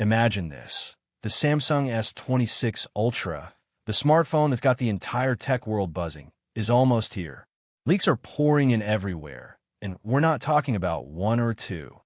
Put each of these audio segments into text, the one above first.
Imagine this. The Samsung S26 Ultra, the smartphone that's got the entire tech world buzzing, is almost here. Leaks are pouring in everywhere, and we're not talking about one or two.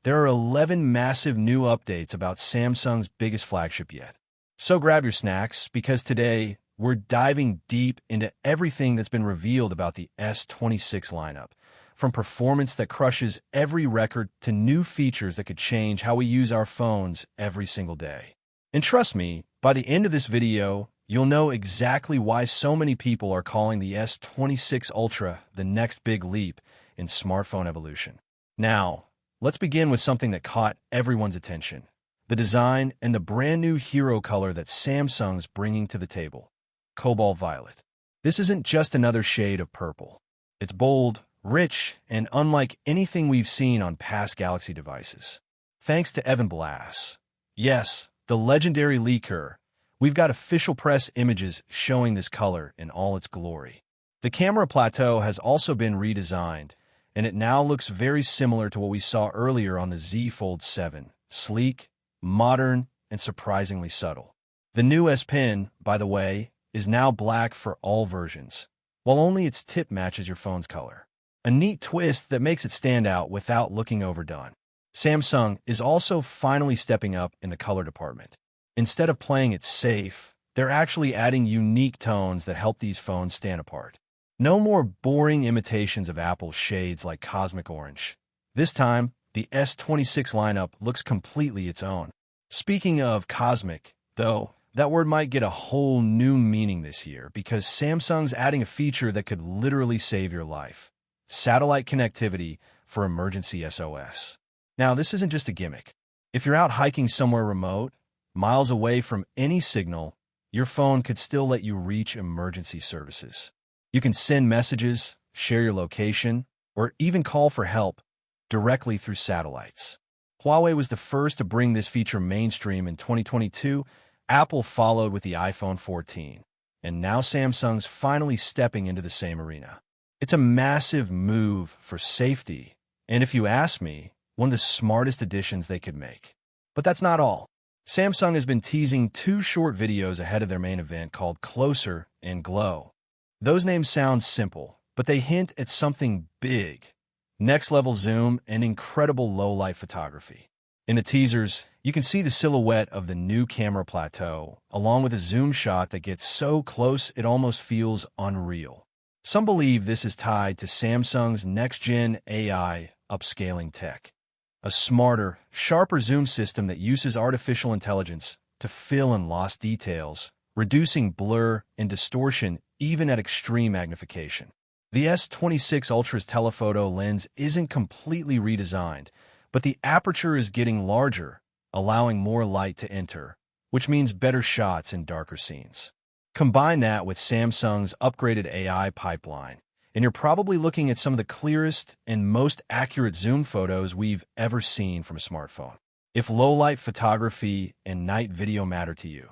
There are 11 massive new updates about Samsung's biggest flagship yet. So grab your snacks, because today we're diving deep into everything that's been revealed about the S26 lineup, from performance that crushes every record to new features that could change how we use our phones every single day. And trust me, by the end of this video, you'll know exactly why so many people are calling the S26 Ultra the next big leap in smartphone evolution. Now, let's begin with something that caught everyone's attention: the design and the brand new hero color that Samsung's bringing to the table, Cobalt Violet. This isn't just another shade of purple. It's bold, rich, and unlike anything we've seen on past Galaxy devices. Thanks to Evan Blass, yes, the legendary leaker, we've got official press images showing this color in all its glory. The camera plateau has also been redesigned, and it now looks very similar to what we saw earlier on the Z Fold 7, sleek, modern, and surprisingly subtle. The new S Pen, by the way, is now black for all versions, while only its tip matches your phone's color. A neat twist that makes it stand out without looking overdone. Samsung is also finally stepping up in the color department. Instead of playing it safe, they're actually adding unique tones that help these phones stand apart. No more boring imitations of Apple's shades like Cosmic Orange. This time, the S26 lineup looks completely its own. Speaking of cosmic, though, that word might get a whole new meaning this year because Samsung's adding a feature that could literally save your life: satellite connectivity for emergency SOS. Now, this isn't just a gimmick. If you're out hiking somewhere remote, miles away from any signal, your phone could still let you reach emergency services. You can send messages, share your location, or even call for help directly through satellites. Huawei was the first to bring this feature mainstream in 2022. Apple followed with the iPhone 14, and now Samsung's finally stepping into the same arena. It's a massive move for safety, and if you ask me, one of the smartest additions they could make. But that's not all. Samsung has been teasing 2 short videos ahead of their main event called Closer and Glow. Those names sound simple, but they hint at something big: next-level zoom and incredible low-light photography. In the teasers, you can see the silhouette of the new camera plateau, along with a zoom shot that gets so close it almost feels unreal. Some believe this is tied to Samsung's next-gen AI upscaling tech, a smarter, sharper zoom system that uses artificial intelligence to fill in lost details, reducing blur and distortion even at extreme magnification. The S26 Ultra's telephoto lens isn't completely redesigned, but the aperture is getting larger, allowing more light to enter, which means better shots in darker scenes. Combine that with Samsung's upgraded AI pipeline, and you're probably looking at some of the clearest and most accurate zoom photos we've ever seen from a smartphone. If low-light photography and night video matter to you,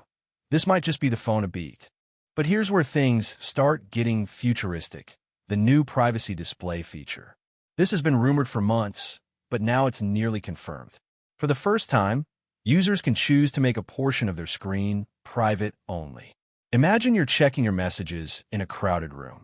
this might just be the phone to beat. But here's where things start getting futuristic: the new privacy display feature. This has been rumored for months, but now it's nearly confirmed. For the first time, users can choose to make a portion of their screen private only. Imagine you're checking your messages in a crowded room.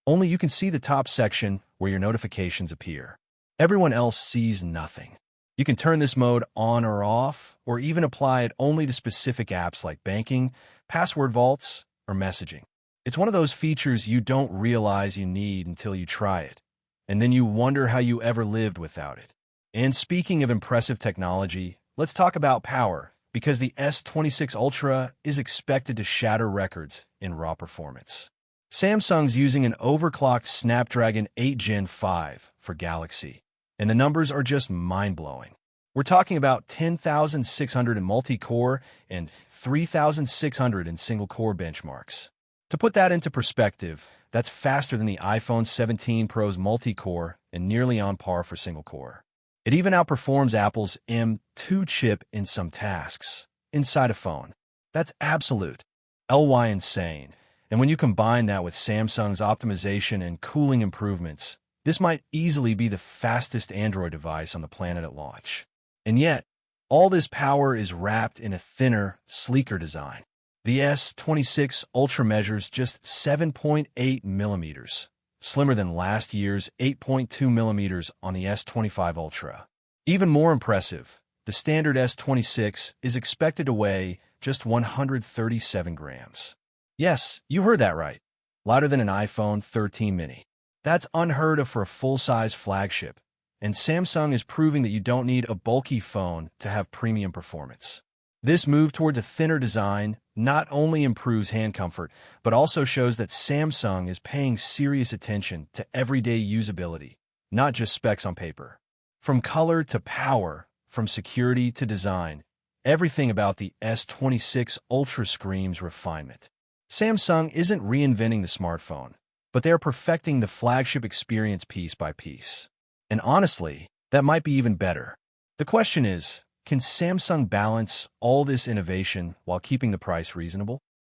Only you can see the top section where your notifications appear. Everyone else sees nothing. You can turn this mode on or off, or even apply it only to specific apps like banking, password vaults, or messaging. It's one of those features you don't realize you need until you try it, and then you wonder how you ever lived without it. And speaking of impressive technology, let's talk about power, because the S26 Ultra is expected to shatter records in raw performance. Samsung's using an overclocked Snapdragon 8 Gen 5 for Galaxy, and the numbers are just mind-blowing. We're talking about 10,600 in multi-core and 3,600 in single-core benchmarks. To put that into perspective, that's faster than the iPhone 17 Pro's multi-core and nearly on par for single-core. It even outperforms Apple's M2 chip in some tasks inside a phone. That's absolute LY insane. And when you combine that with Samsung's optimization and cooling improvements, this might easily be the fastest Android device on the planet at launch. And yet, All this power is wrapped in a thinner, sleeker design. The S26 Ultra measures just 7.8 millimeters, slimmer than last year's 8.2 millimeters on the S25 Ultra. Even more impressive, the standard S26 is expected to weigh just 137 grams. Yes, you heard that right. Lighter than an iPhone 13 mini. That's unheard of for a full-size flagship, and Samsung is proving that you don't need a bulky phone to have premium performance. This move towards a thinner design not only improves hand comfort, but also shows that Samsung is paying serious attention to everyday usability, not just specs on paper. From color to power, from security to design, everything about the S26 Ultra screams refinement. Samsung isn't reinventing the smartphone, but they are perfecting the flagship experience piece by piece. And honestly, that might be even better. The question is, can Samsung balance all this innovation while keeping the price reasonable?